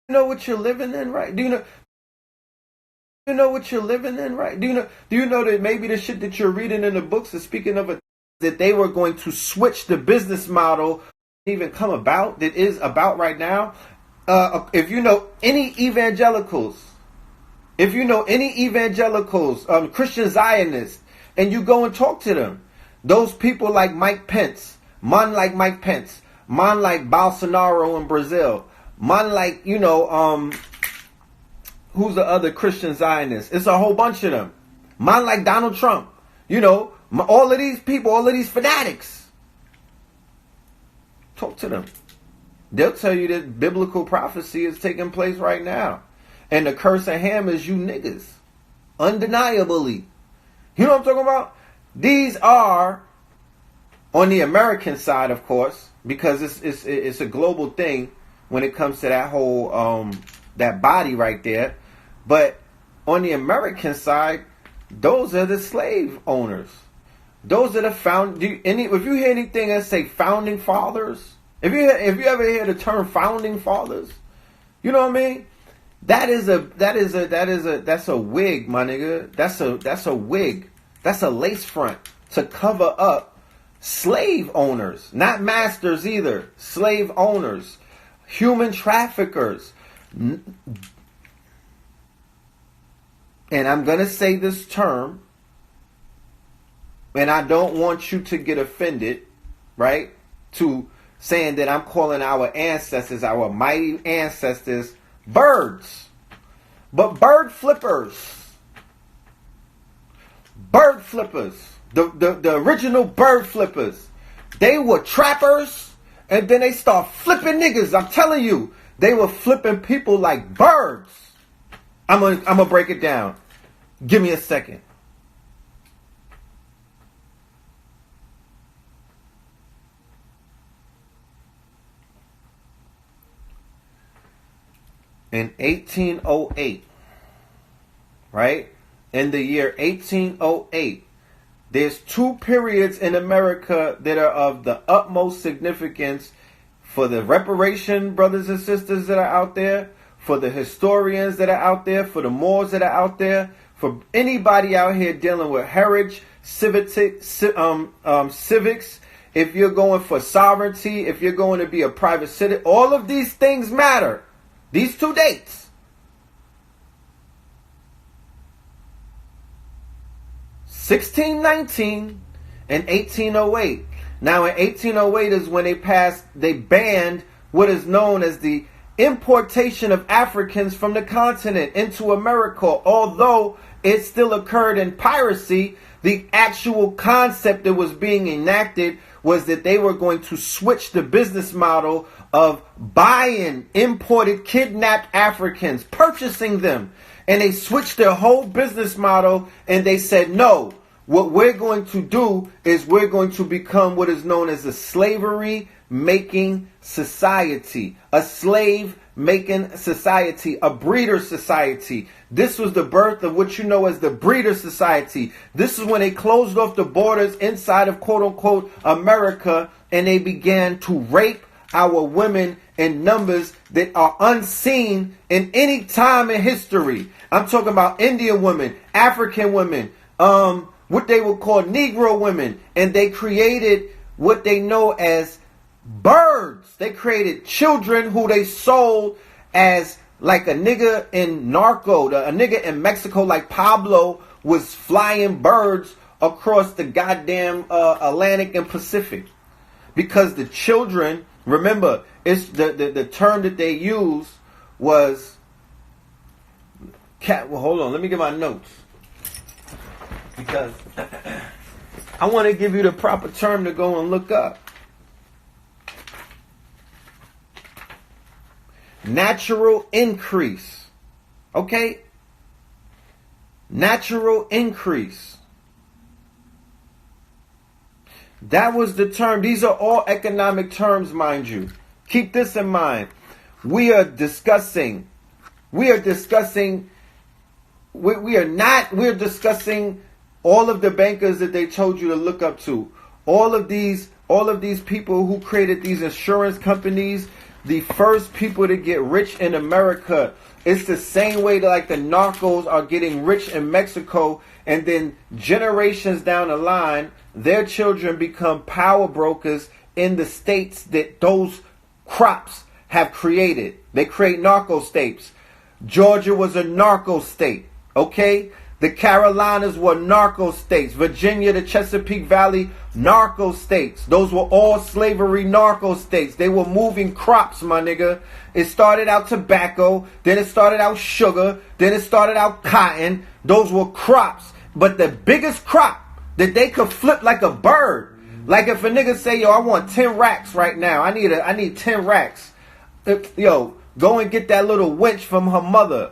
know what you're living in, right? Do you know what you're living in, right? Do you know that maybe the shit that you're reading in the books is speaking of that they were going to switch the business model even come about that is about right now? If you know any evangelicals, Christian Zionists, and you go and talk to them, those people like Mike Pence, man like Mike Pence, man like Bolsonaro in Brazil, man like, who's the other Christian Zionist? It's a whole bunch of them. Man like Donald Trump, all of these people, all of these fanatics. Talk to them. They'll tell you that biblical prophecy is taking place right now. And the curse of Ham is you niggas. Undeniably. You know what I'm talking about? These are, on the American side, of course, because it's a global thing when it comes to that whole, that body right there. But on the American side, those are the slave owners. Those are the if you hear anything that say founding fathers, if you ever hear the term founding fathers, you know what I mean? That's a wig, my nigga. That's a wig. That's a lace front to cover up slave owners, not masters either. Slave owners, human traffickers. And I'm going to say this term, and I don't want you to get offended, right? To saying that I'm calling our ancestors, our mighty ancestors, birds. But bird flippers. Bird flippers. The original bird flippers. They were trappers, and then they start flipping niggas. I'm telling you, they were flipping people like birds. I'm gonna break it down. Give me a second. In 1808, right? In the year 1808, there's two periods in America that are of the utmost significance for the reparation brothers and sisters that are out there, for the historians that are out there, for the Moors that are out there, for anybody out here dealing with heritage, civics, if you're going for sovereignty, if you're going to be a private citizen, all of these things matter. These two dates. 1619 and 1808. Now in 1808 is when they banned what is known as the importation of Africans from the continent into America. Although it still occurred in piracy, the actual concept that was being enacted was that they were going to switch the business model of buying imported kidnapped Africans, purchasing them. And they switched their whole business model and they said, no, what we're going to do is we're going to become what is known as a slavery making society, a slave making society, a breeder society. This was the birth of what you know as the breeder society. This is when they closed off the borders inside of quote unquote America and they began to rape our women in numbers that are unseen in any time in history. I'm talking about Indian women, African women, what they would call Negro women, and they created what they know as birds. They created children who they sold as like a nigga in Narco, a nigga in Mexico like Pablo was flying birds across the goddamn Atlantic and Pacific. Because the children, remember, it's the term that they use was cat. Well, hold on, let me get my notes. Because I want to give you the proper term to go and look up. Natural increase. Okay? Natural increase. That was the term. These are all economic terms, mind you. Keep this in mind. We're discussing all of the bankers that they told you to look up to. All of these people who created these insurance companies, the first people to get rich in America. It's the same way that like the narcos are getting rich in Mexico, and then generations down the line, their children become power brokers in the states that those crops have created. They create narco states. Georgia was a narco state, okay? The Carolinas were narco states. Virginia, the Chesapeake Valley, narco states. Those were all slavery narco states. They were moving crops, my nigga. It started out tobacco, then it started out sugar, then it started out cotton. Those were crops. But the biggest crop that they could flip like a bird, like if a nigga say, yo, I want 10 racks right now. I need 10 racks. Yo, go and get that little wench from her mother.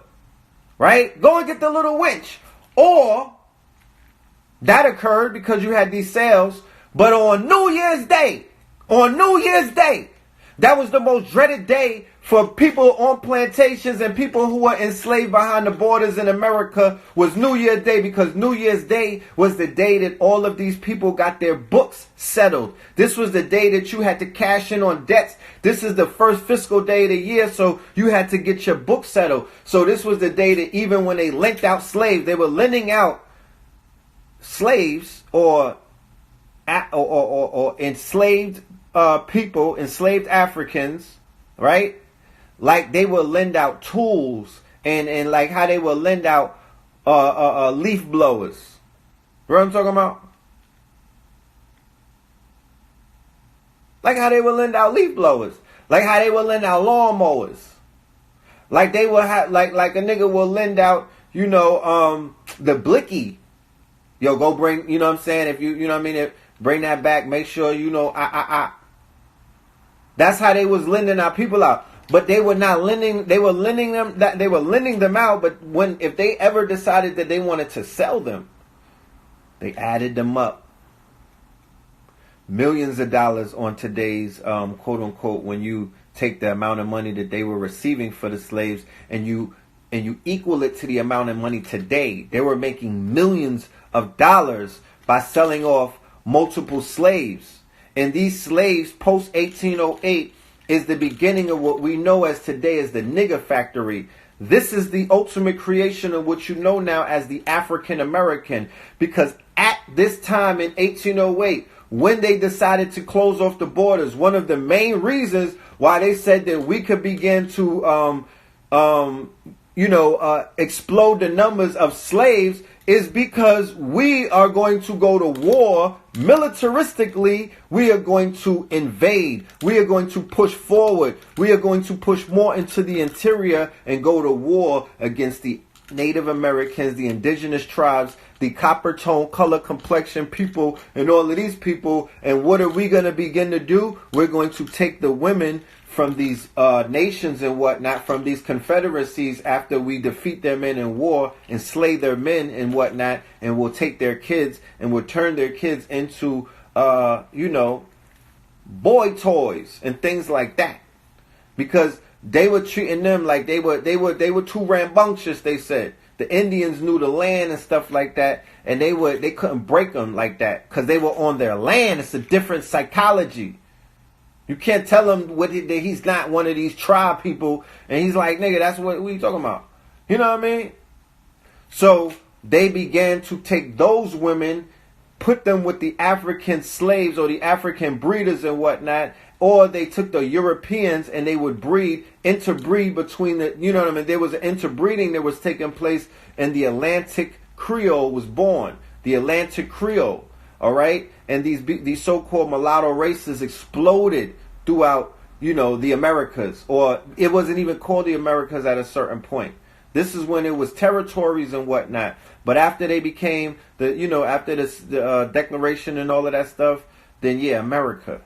Right? Go and get the little wench. Or that occurred because you had these sales. But on New Year's Day, that was the most dreaded day for people on plantations and people who were enslaved behind the borders in America, was New Year's Day, because New Year's Day was the day that all of these people got their books settled. This was the day that you had to cash in on debts. This is the first fiscal day of the year, so you had to get your books settled. So this was the day that even when they lent out slaves, they were lending out slaves or enslaved people, enslaved Africans, right? Like they would lend out tools and like how they would lend out leaf blowers. You know what I'm talking about? Like how they would lend out leaf blowers. Like how they would lend out lawnmowers. Like they would have like a nigga will lend out, you know, the blicky. Yo, go bring, you know what I'm saying? If you know what I mean, bring that back, make sure you know That's how they was lending our people out. But they were not lending, they were lending them out, but if they ever decided that they wanted to sell them, they added them up. Millions of dollars on today's quote unquote, when you take the amount of money that they were receiving for the slaves and you equal it to the amount of money today. They were making millions of dollars by selling off multiple slaves. And these slaves post 1808 is the beginning of what we know as today as the nigger factory. This is the ultimate creation of what you know now as the African American. Because at this time in 1808, when they decided to close off the borders, one of the main reasons why they said that we could begin to explode the numbers of slaves is because we are going to go to war militaristically. We are going to invade. We are going to push forward. We are going to push more into the interior and go to war against the Native Americans, the indigenous tribes, the copper tone, color complexion people, and all of these people. And what are we going to begin to do? We're going to take the women from these nations and whatnot, from these confederacies, after we defeat their men in war and slay their men and whatnot, and we'll take their kids and we'll turn their kids into, boy toys and things like that, because they were treating them like they were too rambunctious. They said the Indians knew the land and stuff like that, and they couldn't break them like that because they were on their land. It's a different psychology. You can't tell him that he's not one of these tribe people, and he's like, nigga, that's what you talking about. You know what I mean? So they began to take those women, put them with the African slaves or the African breeders and whatnot, or they took the Europeans and they would interbreed between the, you know what I mean? There was an interbreeding that was taking place, and the Atlantic Creole was born. The Atlantic Creole. All right, and these so-called mulatto races exploded throughout, the Americas, or it wasn't even called the Americas at a certain point. This is when it was territories and whatnot. But after they became after this Declaration and all of that stuff, then yeah, America.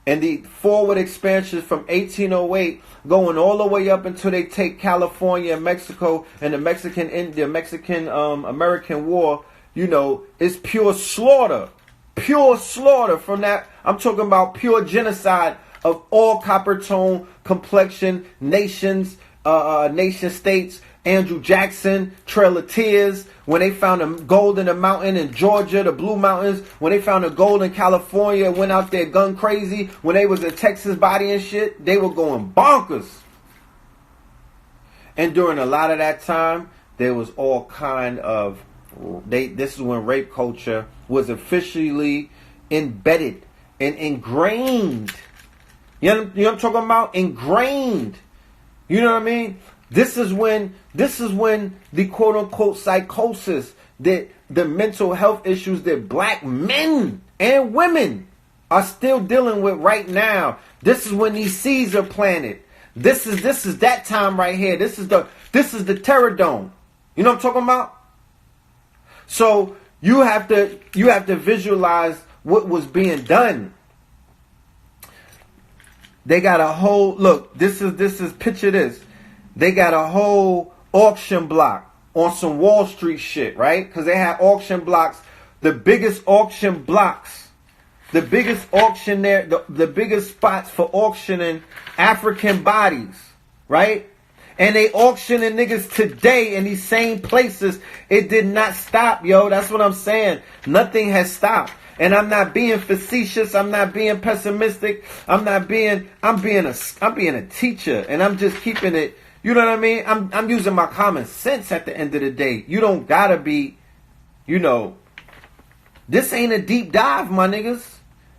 And the forward expansion from 1808 going all the way up until they take California and Mexico and the Mexican American War. It's pure slaughter from that. I'm talking about pure genocide of all copper tone complexion nations, nation states, Andrew Jackson, Trail of Tears, when they found the gold in the mountain in Georgia, the Blue Mountains, when they found the gold in California, went out there gun crazy, when they was in Texas body and shit, they were going bonkers. And during a lot of that time, there was all kind of, this is when rape culture was officially embedded and ingrained. You know what I'm talking about? Ingrained. You know what I mean? This is when the quote unquote psychosis, that the mental health issues that black men and women are still dealing with right now. This is when these seeds are planted. This is that time right here. This is the terror dome. You know what I'm talking about? So you have to visualize what was being done. They got a whole look. This is picture this. They got a whole auction block on some Wall Street shit, right? Because they had auction blocks, the biggest auction blocks, the biggest auction there, the biggest spots for auctioning African bodies, right? And they auctioning niggas today in these same places. It did not stop, yo. That's what I'm saying. Nothing has stopped. And I'm not being facetious. I'm not being pessimistic. I'm being a teacher, and I'm just keeping it. You know what I mean? I'm using my common sense at the end of the day. You don't gotta be, this ain't a deep dive, my niggas.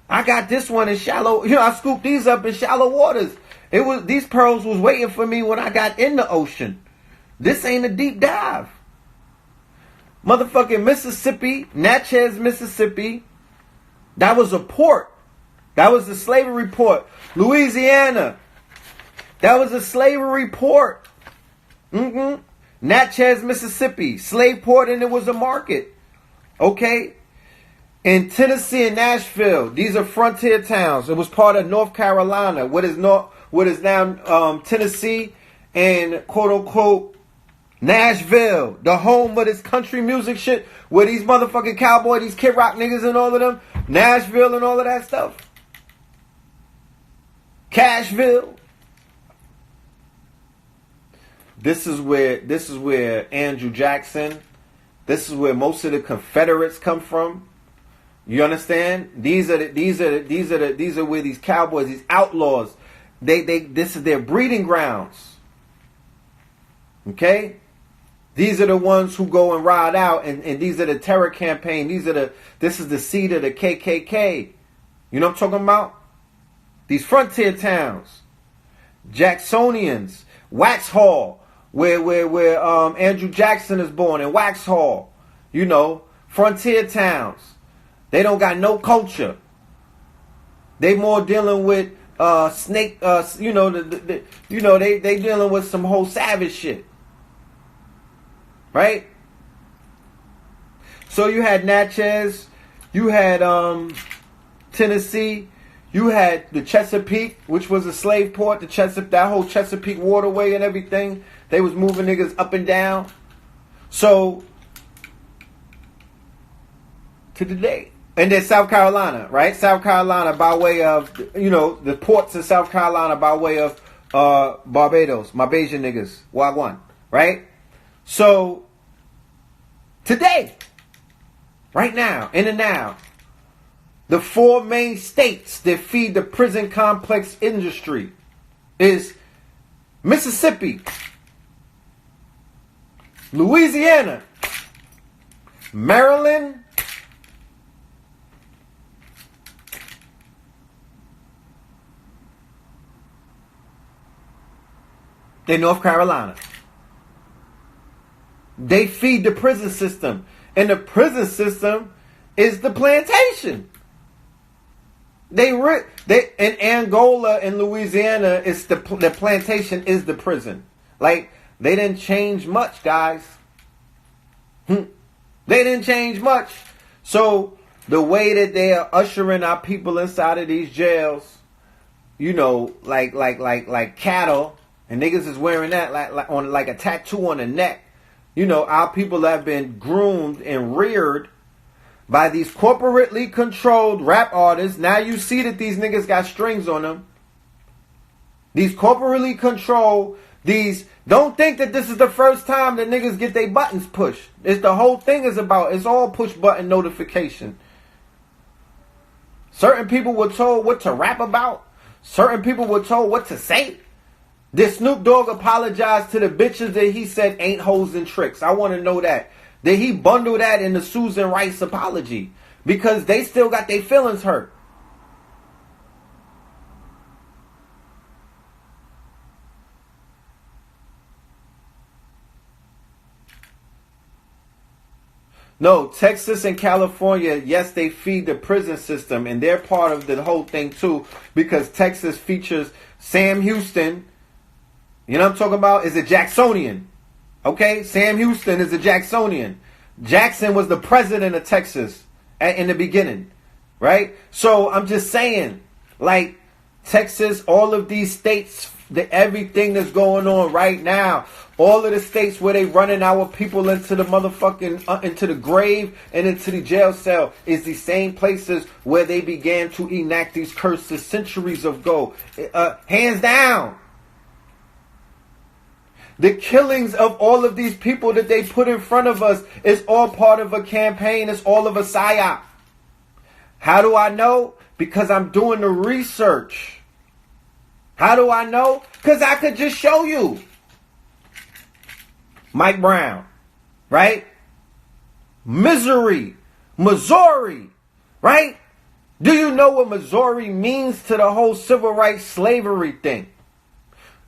I got this one in shallow, I scooped these up in shallow waters. These pearls was waiting for me when I got in the ocean. This ain't a deep dive. Motherfucking Mississippi, Natchez, Mississippi. That was a port. That was the slavery port. Louisiana. That was a slavery port. Natchez, Mississippi. Slave port, and it was a market. Okay? In Tennessee and Nashville, these are frontier towns. It was part of North Carolina, what is now Tennessee and quote unquote Nashville, the home of this country music shit, where these motherfucking cowboy, these Kid Rock niggas and all of them, Nashville and all of that stuff. Cashville. This is where Andrew Jackson, this is where most of the Confederates come from. You understand? These are where these cowboys, these outlaws, this is their breeding grounds. Okay? These are the ones who go and ride out, and these are the terror campaign. This is the seed of the KKK. You know what I'm talking about? These frontier towns. Jacksonians. Waxhaw, where Andrew Jackson is born, in Waxhaw. Frontier towns. They don't got no culture. They more dealing with snake. They dealing with some whole savage shit, right? So you had Natchez, you had Tennessee, you had the Chesapeake, which was a slave port. That whole Chesapeake waterway and everything. They was moving niggas up and down. So to today. And then South Carolina, right? South Carolina by way of, the ports in South Carolina by way of Barbados, my Bayesian niggas, Wagwan, right? So, today, right now, in the now, the four main states that feed the prison complex industry is Mississippi, Louisiana, Maryland, in North Carolina. They feed the prison system. And the prison system is the plantation. In Angola and Louisiana, it's the plantation is the prison. Like, they didn't change much, guys. They didn't change much. So, the way that they are ushering our people inside of these jails, like cattle, and niggas is wearing that like a tattoo on the neck. Our people have been groomed and reared by these corporately controlled rap artists. Now you see that these niggas got strings on them. These corporately controlled, Don't think that this is the first time that niggas get their buttons pushed. It's the whole thing is about. It's all push button notification. Certain people were told what to rap about. Certain people were told what to say. Did Snoop Dogg apologize to the bitches that he said ain't hoes and tricks? I want to know that. Did he bundle that in the Susan Rice apology? Because they still got their feelings hurt. No, Texas and California, yes, they feed the prison system, and they're part of the whole thing too, because Texas features Sam Houston. You know what I'm talking about? Is a Jacksonian. Okay? Sam Houston is a Jacksonian. Jackson was the president of Texas in the beginning. Right? So I'm just saying, like, Texas, all of these states, everything that's going on right now, all of the states where they running our people into the motherfucking, into the grave and into the jail cell is the same places where they began to enact these curses centuries ago. Hands down. The killings of all of these people that they put in front of us is all part of a campaign. It's all of a psyop. How do I know? Because I'm doing the research. How do I know? Because I could just show you. Mike Brown, right? Missouri, right? Do you know what Missouri means to the whole civil rights slavery thing?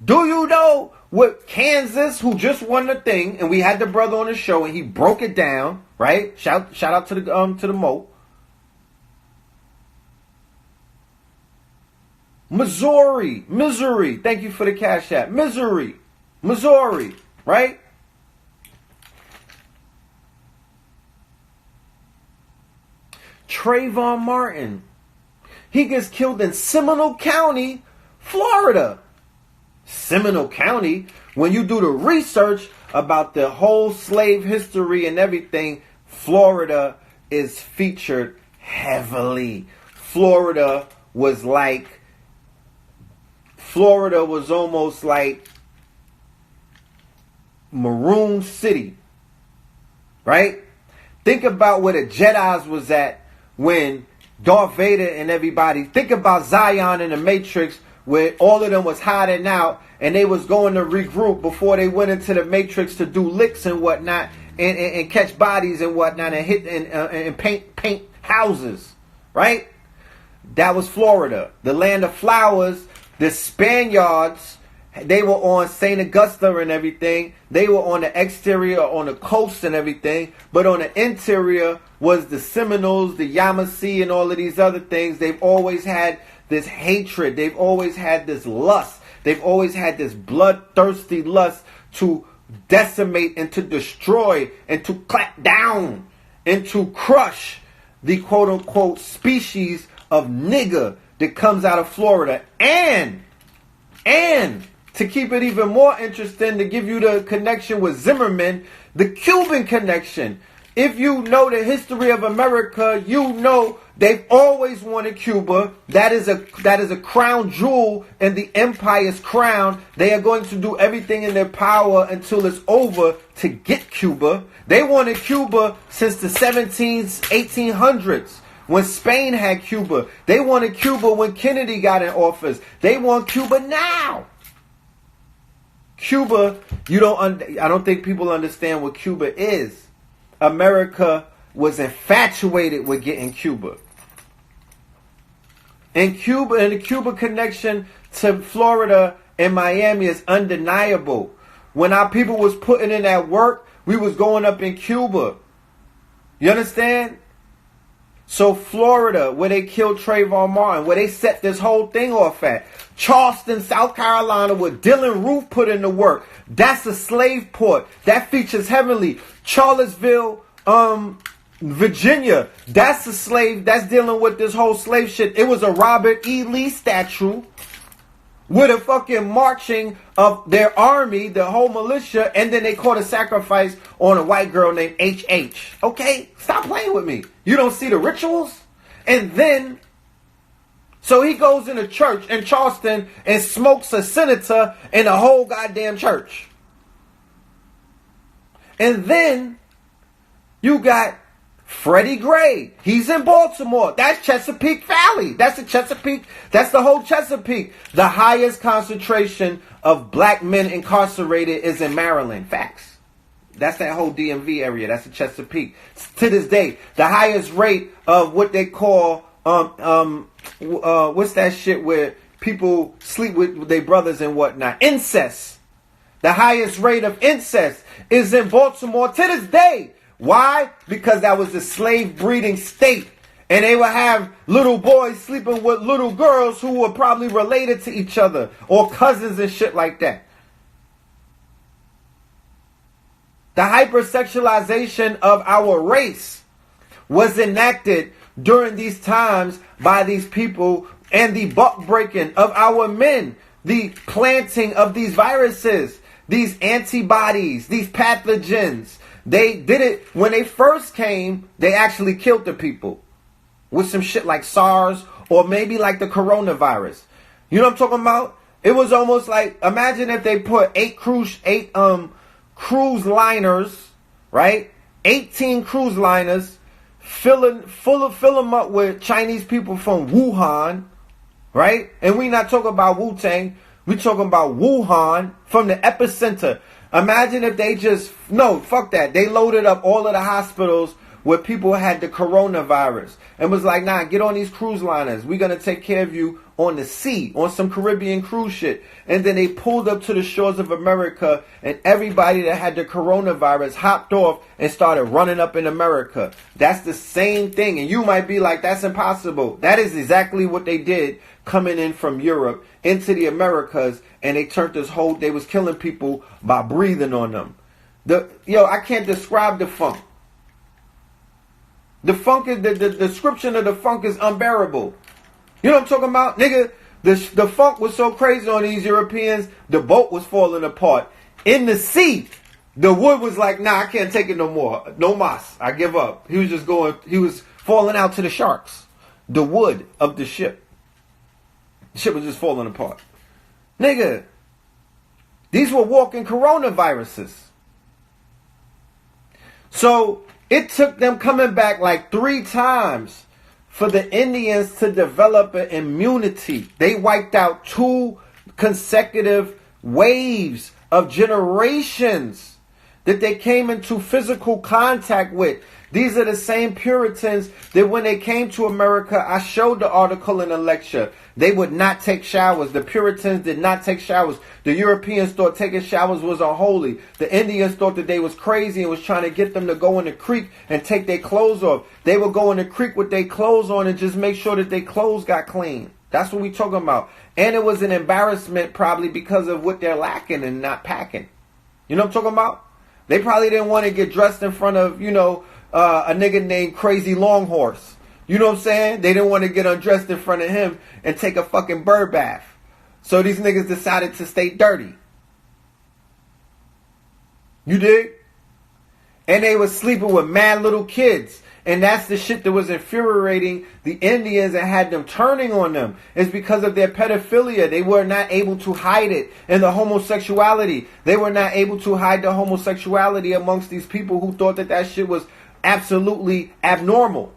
Do you know what Kansas, who just won the thing, and we had the brother on the show and he broke it down, right? Shout out to the Mo. Missouri. Thank you for the cash app. Missouri, right? Trayvon Martin. He gets killed in Seminole County, Florida. Seminole County, when you do the research about the whole slave history and everything, Florida is featured heavily. Florida was almost like Maroon City, right? Think about where the Jedis was at when Darth Vader and everybody. Think about Zion and the Matrix, where all of them was hiding out and they was going to regroup before they went into the Matrix to do licks and whatnot and catch bodies and whatnot and hit and paint houses, right? That was Florida, the land of flowers. The Spaniards, they were on St. Augusta and everything. They were on the exterior, on the coast and everything. But on the interior was the Seminoles, the Yamasee, and all of these other things. They've always had this hatred. They've always had this lust. They've always had this bloodthirsty lust to decimate and to destroy and to clap down and to crush the quote-unquote species of nigger that comes out of Florida. And to keep it even more interesting, to give you the connection with Zimmerman, the Cuban connection. If you know the history of America, you know they've always wanted Cuba. That is a crown jewel in the empire's crown. They are going to do everything in their power until it's over to get Cuba. They wanted Cuba since the 1800s. When Spain had Cuba. They wanted Cuba when Kennedy got in office. They want Cuba now. Cuba, I don't think people understand what Cuba is. America was infatuated with getting Cuba. And the Cuba connection to Florida and Miami is undeniable. When our people was putting in that work, we was going up in Cuba. You understand? So Florida, where they killed Trayvon Martin, where they set this whole thing off at. Charleston, South Carolina, where Dylan Roof put in the work. That's a slave port. That features heavily. Charlottesville, Virginia. That's a slave. That's dealing with this whole slave shit. It was a Robert E. Lee statue with a fucking marching of their army, the whole militia, and then they caught a sacrifice on a white girl named H.H. Okay? Stop playing with me. You don't see the rituals? And then So he goes in a church in Charleston and smokes a senator in the whole goddamn church. And then you got Freddie Gray. He's in Baltimore. That's Chesapeake Valley. That's the Chesapeake. That's the whole Chesapeake. The highest concentration of black men incarcerated is in Maryland. Facts. That's that whole DMV area. That's the Chesapeake. To this day, the highest rate of what they call what's that shit where people sleep with their brothers and whatnot? Incest. The highest rate of incest is in Baltimore to this day. Why? Because that was a slave breeding state. And they would have little boys sleeping with little girls who were probably related to each other or cousins and shit like that. The hypersexualization of our race was enacted during these times by these people, and the buck breaking of our men, the planting of these viruses, these antibodies, these pathogens. They did it when they first came. They actually killed the people with some shit like SARS or maybe like the coronavirus. You know what I'm talking about? It was almost like, imagine if they put eight cruise liners, right? 18 cruise liners, fill them up with Chinese people from Wuhan, right? And we not talking about Wu-Tang. We talking about Wuhan from the epicenter. Imagine if they just, no, fuck that. They loaded up all of the hospitals where people had the coronavirus and was like, nah, get on these cruise liners. We're going to take care of you on the sea, on some Caribbean cruise shit. And then they pulled up to the shores of America, and everybody that had the coronavirus hopped off and started running up in America. That's the same thing. And you might be like, that's impossible. That is exactly what they did coming in from Europe into the Americas. And they turned this whole, they was killing people by breathing on them. I can't describe the funk. The funk is, the description of the funk is unbearable. You know what I'm talking about? Nigga, the funk was so crazy on these Europeans, the boat was falling apart. In the sea, the wood was like, nah, I can't take it no more. No mas. I give up. He was falling out to the sharks. The wood of the ship. The ship was just falling apart. Nigga, these were walking coronaviruses. So it took them coming back like 3 times for the Indians to develop an immunity. They wiped out 2 consecutive waves of generations that they came into physical contact with. These are the same Puritans that when they came to America, I showed the article in a lecture. They would not take showers. The Puritans did not take showers. The Europeans thought taking showers was unholy. The Indians thought that they was crazy and was trying to get them to go in the creek and take their clothes off. They would go in the creek with their clothes on and just make sure that their clothes got clean. That's what we talking about. And it was an embarrassment probably because of what they're lacking and not packing. You know what I'm talking about? They probably didn't want to get dressed in front of, a nigga named Crazy Longhorse. You know what I'm saying? They didn't want to get undressed in front of him and take a fucking bird bath. So these niggas decided to stay dirty. You dig? And they was sleeping with mad little kids. And that's the shit that was infuriating the Indians and had them turning on them. It's because of their pedophilia. They were not able to hide it. And the homosexuality. They were not able to hide the homosexuality amongst these people who thought that that shit was absolutely abnormal.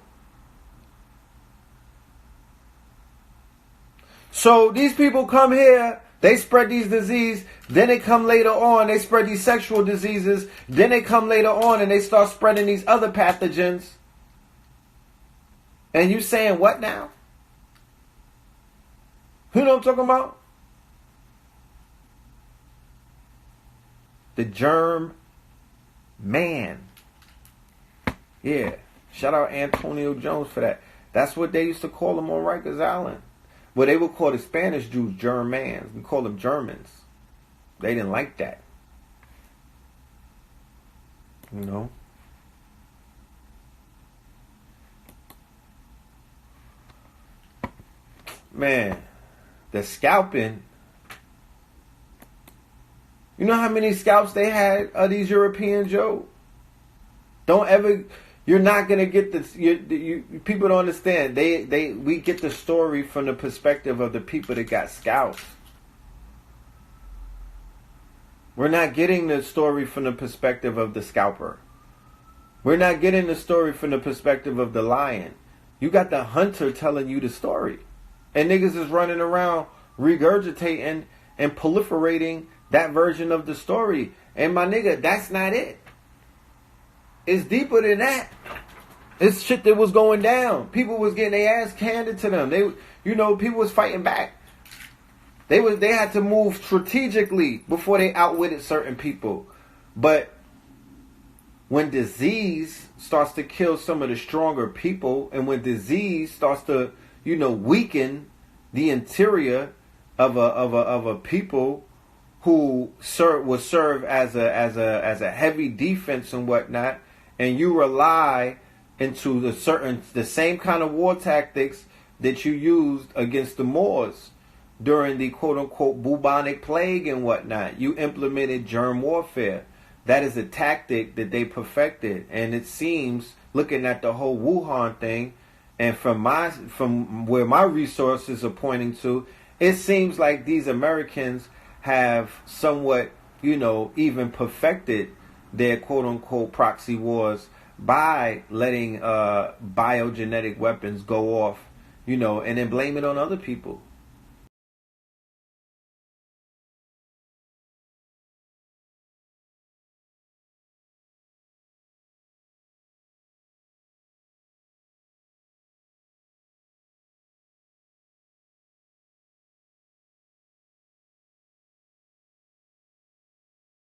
So these people come here, they spread these diseases, then they come later on, they spread these sexual diseases, then they come later on and they start spreading these other pathogens. And you saying what now? You know what I'm talking about? The germ man. Yeah. Shout out Antonio Jones for that. That's what they used to call them on Rikers Island. Well, they would call the Spanish Jews Germans. We call them Germans. They didn't like that. You know? Man, the scalping. You know how many scalps they had of these Europeans, Joe? Don't ever, You're not gonna get this. People don't understand. We get the story from the perspective of the people that got scalps. We're not getting the story from the perspective of the scalper. We're not getting the story from the perspective of the lion. You got the hunter telling you the story, and niggas is running around regurgitating and proliferating that version of the story. And my nigga, that's not it. It's deeper than that. It's shit that was going down. People was getting their ass handed to them. People was fighting back. They had to move strategically before they outwitted certain people. But when disease starts to kill some of the stronger people, and when disease starts to, weaken the interior of a people who will serve as a heavy defense and whatnot, and you rely into the same kind of war tactics that you used against the Moors during the quote-unquote bubonic plague and whatnot. You implemented germ warfare. That is a tactic that they perfected. And it seems, looking at the whole Wuhan thing, and from where my resources are pointing to, it seems like these Americans have somewhat, even perfected their quote-unquote proxy wars by letting biogenetic weapons go off, and then blame it on other people.